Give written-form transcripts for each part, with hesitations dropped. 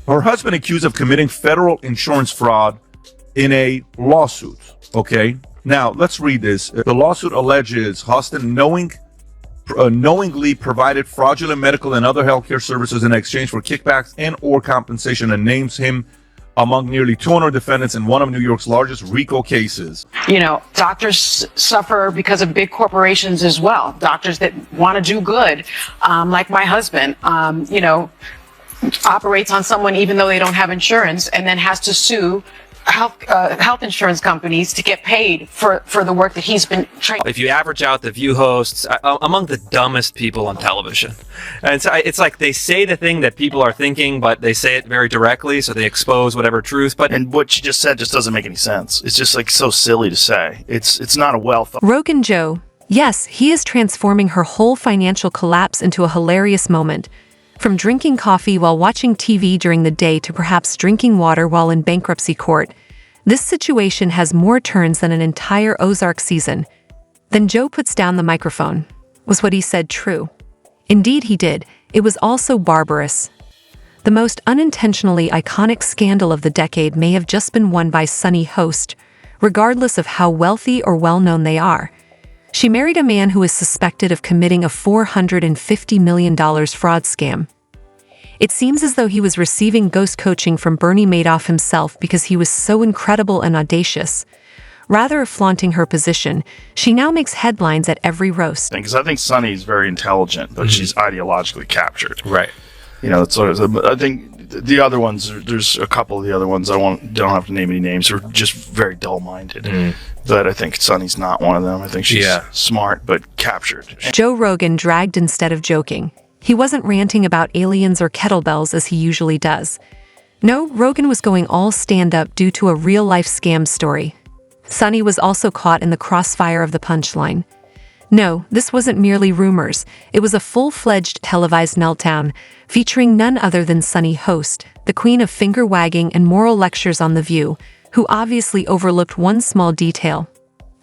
Her husband accused of committing federal insurance fraud in a lawsuit. Okay, now let's read this. The lawsuit alleges Hostin knowingly provided fraudulent medical and other healthcare services in exchange for kickbacks and or compensation, and names him among nearly 200 defendants in one of New York's largest RICO cases. You know, doctors suffer because of big corporations as well. Doctors that want to do good, like my husband, you know, operates on someone even though they don't have insurance, and then has to sue health insurance companies to get paid for the work that he's been trained. If you average out the View hosts, among the dumbest people on television. And it's like they say the thing that people are thinking, but they say it very directly, so they expose whatever truth. And what she just said just doesn't make any sense. It's just like so silly to say. It's not a well-thought. Rogan Joe. Yes, he is transforming her whole financial collapse into a hilarious moment. From drinking coffee while watching TV during the day to perhaps drinking water while in bankruptcy court, this situation has more turns than an entire Ozark season. Then Joe puts down the microphone. Was what he said true? Indeed he did. It was also barbarous. The most unintentionally iconic scandal of the decade may have just been won by Sunny Hostin, regardless of how wealthy or well-known they are. She married a man who is suspected of committing a $450 million fraud scam. It seems as though he was receiving ghost coaching from Bernie Madoff himself because he was so incredible and audacious. Rather of flaunting her position, she now makes headlines at every roast. Because I think Sunny's very intelligent, but she's ideologically captured. Right. You know, that's sort of, I think the other ones, there's a couple of the other ones, don't have to name any names, are just very dull-minded. But I think Sunny's not one of them. I think she's smart, but captured. Joe Rogan dragged instead of joking. He wasn't ranting about aliens or kettlebells as he usually does. No, Rogan was going all stand-up due to a real-life scam story. Sunny was also caught in the crossfire of the punchline. No, this wasn't merely rumors. It was a full-fledged televised meltdown, featuring none other than Sunny Hostin, the queen of finger-wagging and moral lectures on The View, who obviously overlooked one small detail.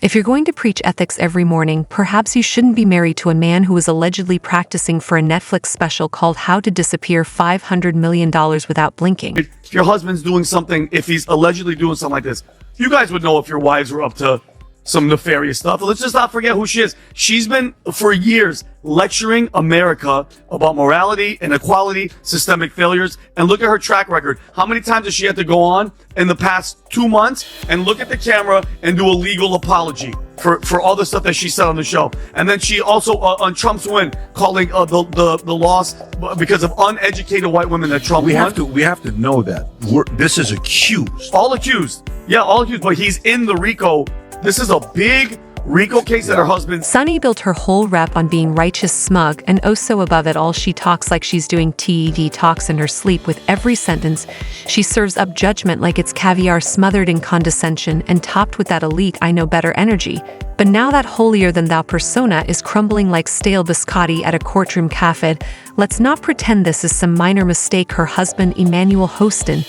If you're going to preach ethics every morning, perhaps you shouldn't be married to a man who is allegedly practicing for a Netflix special called How to Disappear $500 Million Without Blinking. If your husband's doing something, if he's allegedly doing something like this, you guys would know if your wives were up to some nefarious stuff. Let's just not forget who she is. She's been, for years, lecturing America about morality, inequality, systemic failures, and look at her track record. How many times does she have to go on in the past 2 months and look at the camera and do a legal apology for all the stuff that she said on the show? And then she also, on Trump's win, calling the loss because of uneducated white women that Trump won. We have to know that. This is accused. All accused. Yeah, all accused, but he's in the RICO. This is a big RICO case that her husband... Sunny built her whole rep on being righteous smug, and oh so above it all, she talks like she's doing TED talks in her sleep. With every sentence, she serves up judgment like it's caviar smothered in condescension and topped with that elite I know better energy. But now that holier-than-thou persona is crumbling like stale biscotti at a courtroom cafe. Let's not pretend this is some minor mistake. Her husband, Emmanuel Hostin,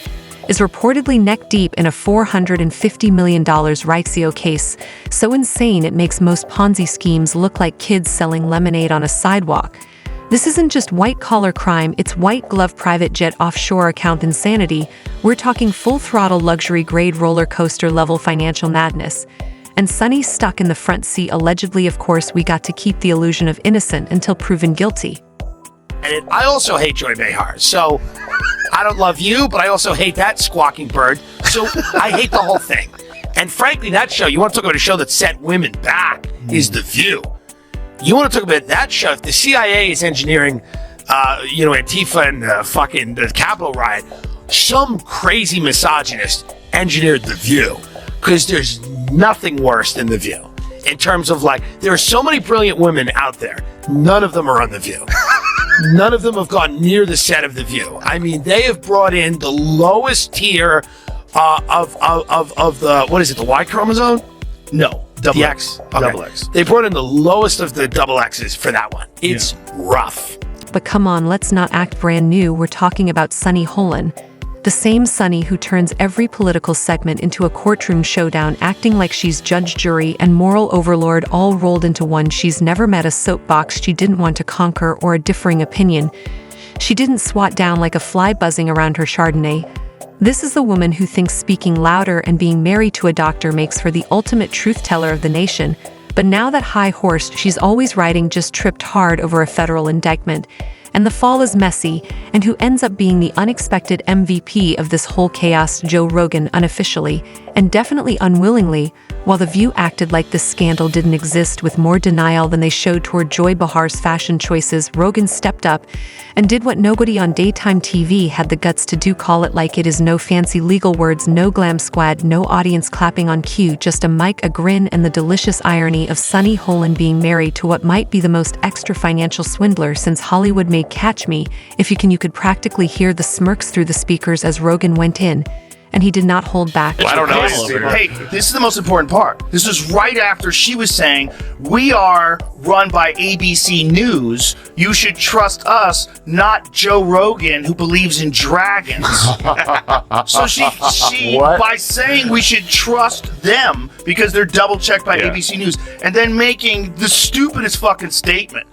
is reportedly neck-deep in a $450 million RICO case, so insane it makes most Ponzi schemes look like kids selling lemonade on a sidewalk. This isn't just white-collar crime, it's white-glove private jet offshore account insanity. We're talking full-throttle luxury-grade roller coaster-level financial madness. And Sunny stuck in the front seat allegedly. Of course, we got to keep the illusion of innocent until proven guilty. And I also hate Joy Behar, so I don't love you, but I also hate that squawking bird, so I hate the whole thing. And frankly, that show, you want to talk about a show that set women back, is The View. You want to talk about that show, if the CIA is engineering, Antifa and fucking the Capitol riot, some crazy misogynist engineered The View, because there's nothing worse than The View. In terms of there are so many brilliant women out there, none of them are on The View. None of them have gone near the set of The View. I mean, they have brought in the lowest tier of the, what is it, the Y chromosome? No, Double X. Okay. Double X. They brought in the lowest of the double X's for that one. It's rough. But come on, let's not act brand new. We're talking about Sunny Hostin, the same Sunny who turns every political segment into a courtroom showdown, acting like she's judge, jury, and moral overlord all rolled into one. She's never met a soapbox she didn't want to conquer or a differing opinion. She didn't swat down like a fly buzzing around her Chardonnay. This is the woman who thinks speaking louder and being married to a doctor makes her the ultimate truth teller of the nation. But now that high horse she's always riding just tripped hard over a federal indictment. And the fall is messy, and who ends up being the unexpected MVP of this whole chaos, Joe Rogan, unofficially, and definitely unwillingly, while The View acted like this scandal didn't exist with more denial than they showed toward Joy Behar's fashion choices. Rogan stepped up and did what nobody on daytime TV had the guts to do, call it like it is. No fancy legal words, no glam squad, no audience clapping on cue, just a mic, a grin, and the delicious irony of Sunny Hostin being married to what might be the most extra financial swindler since Hollywood made Catch Me If You Can. You could practically hear the smirks through the speakers as Rogan went in, and he did not hold back. I don't know. Hey, this is the most important part. This is right after she was saying, we are run by ABC News. You should trust us, not Joe Rogan, who believes in dragons. So she by saying we should trust them because they're double checked by ABC News, and then making the stupidest fucking statement.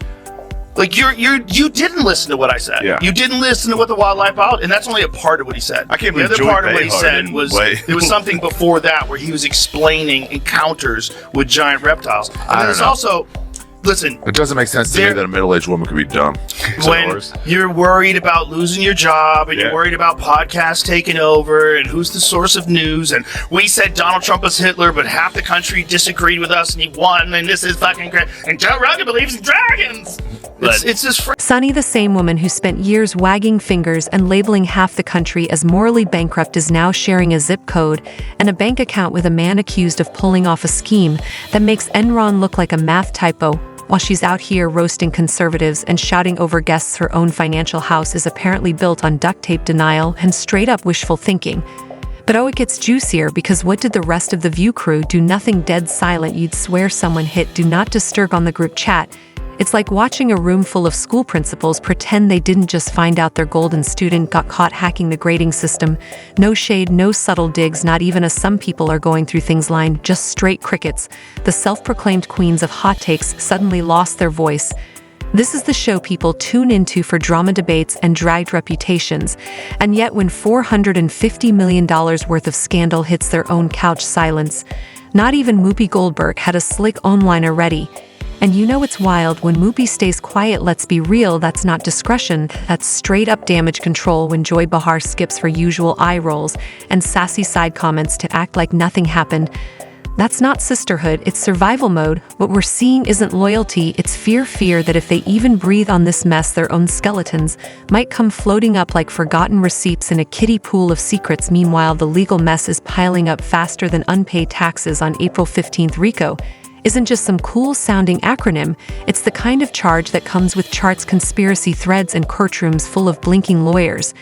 Like you didn't listen to what I said. Yeah. You didn't listen to what the wildlife biologist, and that's only a part of what he said. I can't the believe other Joey part of what he Behar said didn't was weigh. there was something before that where he was explaining encounters with giant reptiles. And then there's also, listen, It doesn't make sense to me that a middle-aged woman could be dumb. when you're worried about losing your job and you're worried about podcasts taking over and who's the source of news, and we said Donald Trump was Hitler, but half the country disagreed with us and he won, and this is fucking great, and Joe Rogan believes in dragons. It's just Sunny, the same woman who spent years wagging fingers and labeling half the country as morally bankrupt, is now sharing a zip code and a bank account with a man accused of pulling off a scheme that makes Enron look like a math typo, while she's out here roasting conservatives and shouting over guests her own financial house is apparently built on duct tape denial and straight-up wishful thinking. But oh, it gets juicier, because what did the rest of the View crew do? Nothing. Dead silent. You'd swear someone hit do not disturb on the group chat. It's like watching a room full of school principals pretend they didn't just find out their golden student got caught hacking the grading system. No shade, no subtle digs, not even a "some people are going through things" line, just straight crickets. The self-proclaimed queens of hot takes suddenly lost their voice. This is the show people tune into for drama, debates, and dragged reputations. And yet when $450 million worth of scandal hits their own couch, silence. Not even Whoopi Goldberg had a slick one-liner ready. And you know it's wild when Whoopi stays quiet. Let's be real, that's not discretion, that's straight up damage control. When Joy Behar skips her usual eye rolls and sassy side comments to act like nothing happened, that's not sisterhood, it's survival mode. What we're seeing isn't loyalty, it's fear that if they even breathe on this mess, their own skeletons might come floating up like forgotten receipts in a kiddie pool of secrets. Meanwhile, the legal mess is piling up faster than unpaid taxes. On April 15th, RICO isn't just some cool-sounding acronym, it's the kind of charge that comes with charts, conspiracy threads, and courtrooms full of blinking lawyers.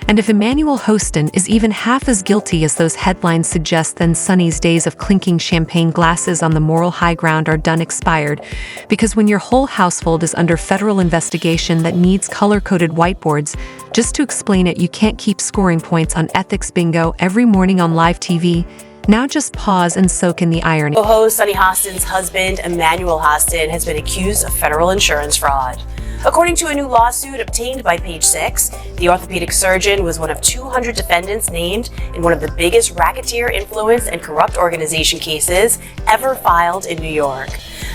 And if Emmanuel Hostin is even half as guilty as those headlines suggest, then Sunny's days of clinking champagne glasses on the moral high ground are done, expired. Because when your whole household is under federal investigation that needs color-coded whiteboards just to explain it, you can't keep scoring points on ethics bingo every morning on live TV. Now just pause and soak in the irony. Co-host Sunny Hostin's husband, Emmanuel Hostin, has been accused of federal insurance fraud. According to a new lawsuit obtained by Page Six, the orthopedic surgeon was one of 200 defendants named in one of the biggest racketeer, influence, and corrupt organization cases ever filed in New York.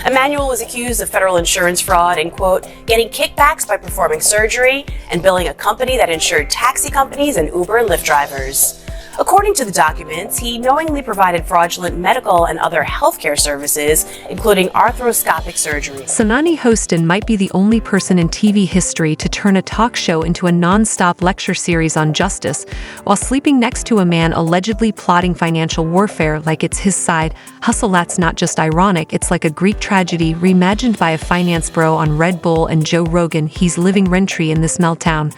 Emmanuel was accused of federal insurance fraud and, quote, getting kickbacks by performing surgery and billing a company that insured taxi companies and Uber and Lyft drivers. According to the documents, he knowingly provided fraudulent medical and other healthcare services, including arthroscopic surgery. Sunny Hostin might be the only person in TV history to turn a talk show into a non-stop lecture series on justice, while sleeping next to a man allegedly plotting financial warfare like it's his side hustle. That's not just ironic, it's like a Greek tragedy reimagined by a finance bro on Red Bull and Joe Rogan. He's living rent-free in this meltdown,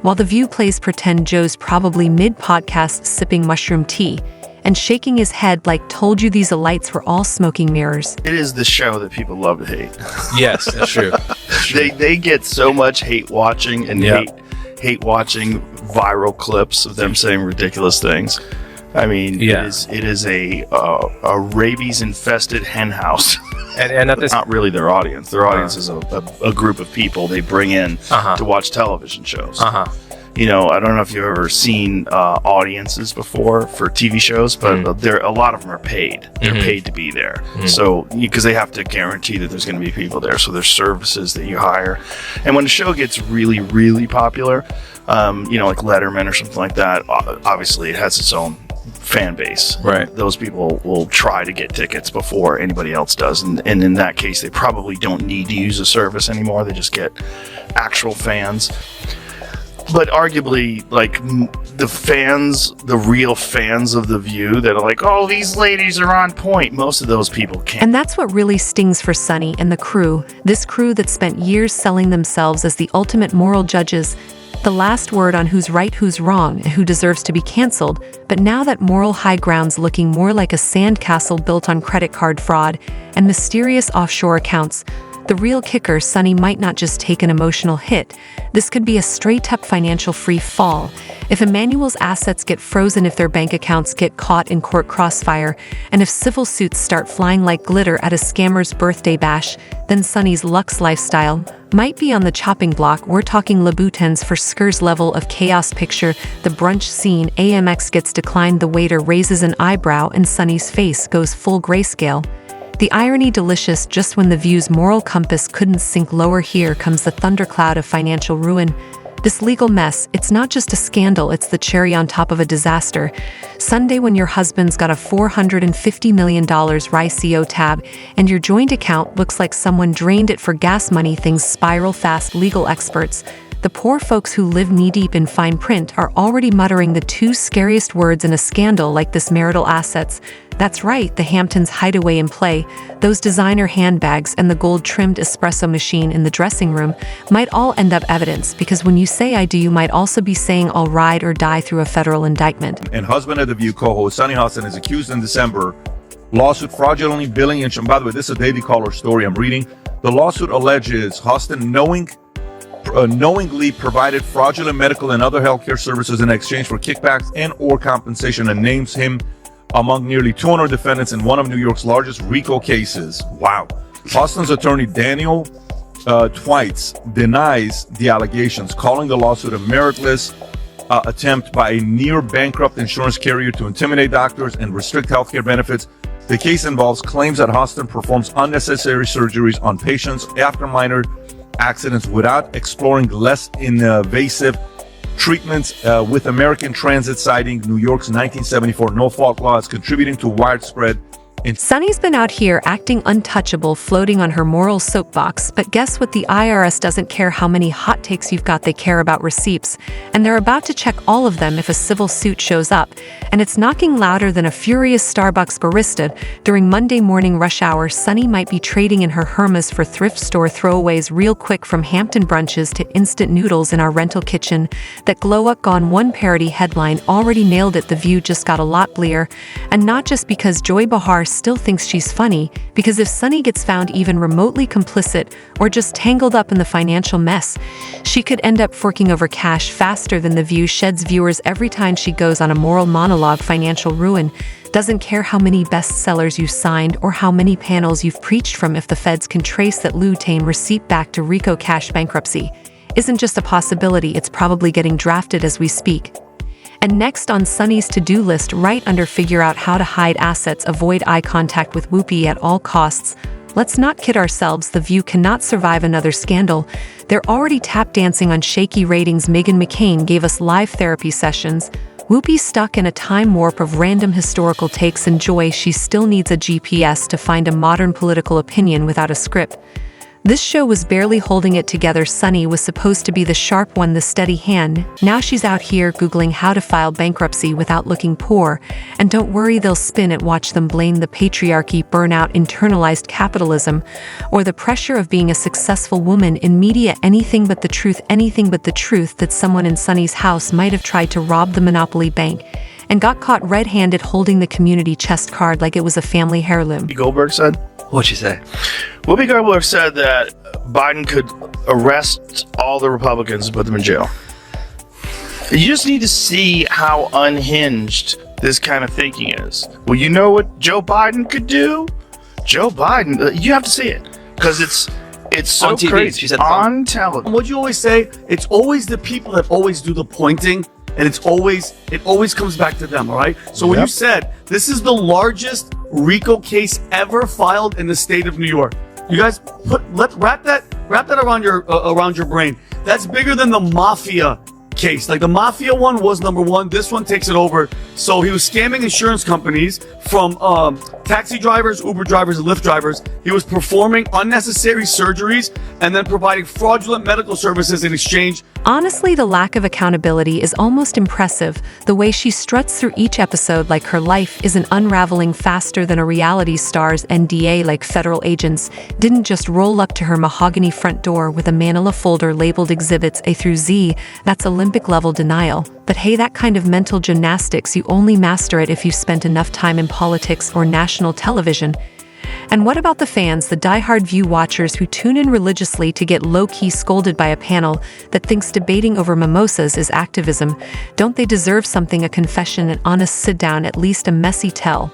while The View plays pretend Joe's probably mid-podcast sipping mushroom tea and shaking his head like, told you these lights were all smoking mirrors. It is the show that people love to hate. Yes, that's true. They get so much hate watching and hate watching viral clips of them saying ridiculous things I mean, it is a rabies-infested hen house. And at this, not really their audience. Their audience is a group of people they bring in to watch television shows. You know, I don't know if you've ever seen audiences before for TV shows, but a lot of them are paid. They're paid to be there. So, because they have to guarantee that there's going to be people there. So there's services that you hire. And when the show gets really, really popular, you know, like Letterman or something like that, obviously it has its own fan base. Right. Those people will try to get tickets before anybody else does. And in that case, they probably don't need to use a service anymore. They just get actual fans. But arguably, like, the real fans of The View that are like, oh, these ladies are on point, most of those people can't. And that's what really stings for Sunny and the crew, this crew that spent years selling themselves as the ultimate moral judges, the last word on who's right, who's wrong, and who deserves to be canceled. But now that moral high ground's looking more like a sandcastle built on credit card fraud and mysterious offshore accounts, the real kicker, Sunny might not just take an emotional hit. This could be a straight-up financial free fall. If Emmanuel's assets get frozen, if their bank accounts get caught in court crossfire, and if civil suits start flying like glitter at a scammer's birthday bash, then Sunny's Lux lifestyle might be on the chopping block. We're talking Louboutins for Skir's level of chaos. Picture the brunch scene. AMX gets declined, the waiter raises an eyebrow, and Sunny's face goes full grayscale. The irony delicious. Just when The View's moral compass couldn't sink lower, here comes the thundercloud of financial ruin. This legal mess, it's not just a scandal, it's the cherry on top of a disaster. Sunday, when your husband's got a $450 million RICO tab and your joint account looks like someone drained it for gas money, things spiral fast. Legal experts, the poor folks who live knee-deep in fine print, are already muttering the two scariest words in a scandal like this: marital assets. That's right, the Hamptons hideaway in play. Those designer handbags and the gold-trimmed espresso machine in the dressing room might all end up evidence, because when you say I do, you might also be saying I'll ride or die through a federal indictment. And husband of The View co-host Sunny Hostin is accused in December lawsuit fraudulently billing and by the way, this is a Daily Caller story I'm reading. The lawsuit alleges Hostin knowingly provided fraudulent medical and other healthcare services in exchange for kickbacks and or compensation, and names him among nearly 200 defendants in one of New York's largest RICO cases. Wow. Hostin's attorney Daniel Twites denies the allegations, calling the lawsuit a meritless attempt by a near bankrupt insurance carrier to intimidate doctors and restrict healthcare benefits. The case involves claims that Hostin performs unnecessary surgeries on patients after minor accidents without exploring less invasive treatments, with American Transit citing New York's 1974 no-fault law as contributing to widespread. Sunny's been out here acting untouchable, floating on her moral soapbox, but guess what? The IRS doesn't care how many hot takes you've got, they care about receipts, and they're about to check all of them if a civil suit shows up, and it's knocking louder than a furious Starbucks barista. During Monday morning rush hour, Sunny might be trading in her Hermes for thrift store throwaways. Real quick, from Hampton brunches to instant noodles in our rental kitchen. That glow-up gone. One parody headline already nailed it. The View just got a lot bleer, and not just because Joy Behar still thinks she's funny, because if Sunny gets found even remotely complicit or just tangled up in the financial mess, she could end up forking over cash faster than The View sheds viewers every time she goes on a moral monologue. Financial ruin doesn't care how many bestsellers you signed or how many panels you've preached from. If the feds can trace that lutein receipt back to RICO, cash bankruptcy isn't just a possibility, it's probably getting drafted as we speak. And next on Sunny's to-do list, right under figure out how to hide assets, avoid eye contact with Whoopi at all costs. Let's not kid ourselves, The View cannot survive another scandal. They're already tap dancing on shaky ratings. Meghan McCain gave us live therapy sessions. Whoopi's stuck in a time warp of random historical takes, and Joy, she still needs a GPS to find a modern political opinion without a script. This show was barely holding it together. Sunny was supposed to be the sharp one, the steady hand. Now she's out here Googling how to file bankruptcy without looking poor. And don't worry, they'll spin it. Watch them blame the patriarchy, burnout, internalized capitalism, or the pressure of being a successful woman in media. Anything but the truth that someone in Sunny's house might have tried to rob the Monopoly Bank and got caught red-handed holding the community chest card like it was a family heirloom. Goldberg said? What'd she say? Whoopi Goldberg said that Biden could arrest all the Republicans and put them in jail. You just need to see how unhinged this kind of thinking is. Well, you know what Joe Biden could do? Joe Biden, you have to see it because it's so On TV, crazy. she said on television. What you always say, it's always the people that always do the pointing, and it always comes back to them, all right? So when you said this is the largest RICO case ever filed in the state of New York, you guys wrap that around your brain. That's bigger than the mafia case. Like the mafia one was number one. This one takes it over. So he was scamming insurance companies from taxi drivers, Uber drivers, and Lyft drivers. He was performing unnecessary surgeries and then providing fraudulent medical services in exchange. Honestly, the lack of accountability is almost impressive. The way she struts through each episode like her life isn't unraveling faster than a reality star's NDA, like federal agents didn't just roll up to her mahogany front door with a manila folder labeled Exhibits A through Z. That's Olympic-level denial. But hey, that kind of mental gymnastics, you only master it if you've spent enough time in politics or national television. And what about the fans, the diehard View watchers who tune in religiously to get low-key scolded by a panel that thinks debating over mimosas is activism? Don't they deserve something, a confession, an honest sit-down, at least a messy tell?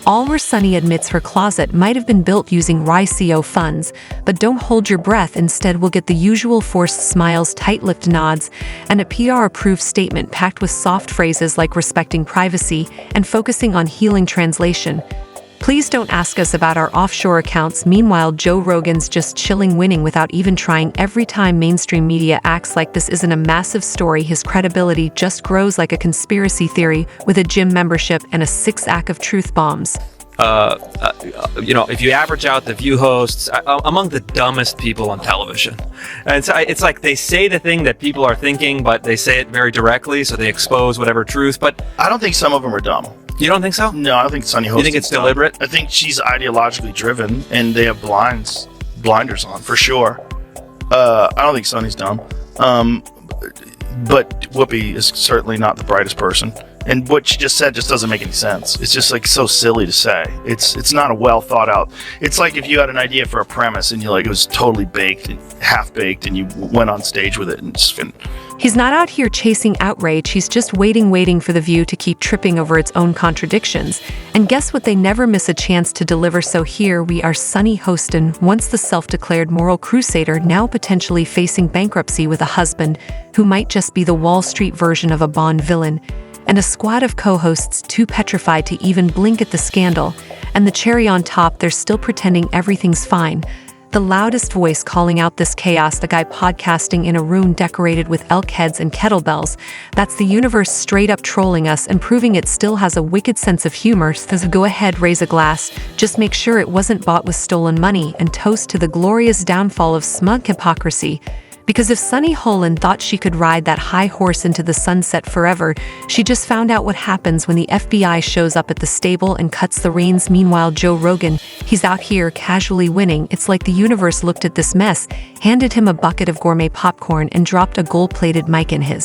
Allwhere Sunny admits her closet might have been built using RICO funds, but don't hold your breath. Instead, we'll get the usual forced smiles, tight-lipped nods, and a PR-approved statement packed with soft phrases like respecting privacy and focusing on healing translation. Please don't ask us about our offshore accounts. Meanwhile, Joe Rogan's just chilling, winning without even trying. Every time mainstream media acts like this isn't a massive story, his credibility just grows like a conspiracy theory with a gym membership and a 6-act of truth bombs. If you average out the View hosts, among the dumbest people on television. And so it's like they say the thing that people are thinking, but they say it very directly, so they expose whatever truth. But I don't think some of them are dumb. you don't think so? No, I don't think Sunny Hostin. You think it's deliberate? I think she's ideologically driven, and they have blinders on for sure. I don't think Sunny's dumb. But Whoopi is certainly not the brightest person. And what she just said just doesn't make any sense. It's just like so silly to say. It's not a well thought out. It's like if you had an idea for a premise and it was totally baked and half baked, and you went on stage with it and just. He's not out here chasing outrage, he's just waiting for the View to keep tripping over its own contradictions. And guess what? They never miss a chance to deliver. So here we are, Sunny Hostin, once the self-declared moral crusader, now potentially facing bankruptcy with a husband who might just be the Wall Street version of a Bond villain, and a squad of co-hosts too petrified to even blink at the scandal. And the cherry on top, they're still pretending everything's fine. The loudest voice calling out this chaos, the guy podcasting in a room decorated with elk heads and kettlebells. That's the universe straight up trolling us and proving it still has a wicked sense of humor. So go ahead, raise a glass. Just make sure it wasn't bought with stolen money, and toast to the glorious downfall of smug hypocrisy. Because if Sunny Hostin thought she could ride that high horse into the sunset forever, she just found out what happens when the FBI shows up at the stable and cuts the reins. Meanwhile, Joe Rogan, he's out here casually winning. It's like the universe looked at this mess, handed him a bucket of gourmet popcorn, and dropped a gold-plated mic in his.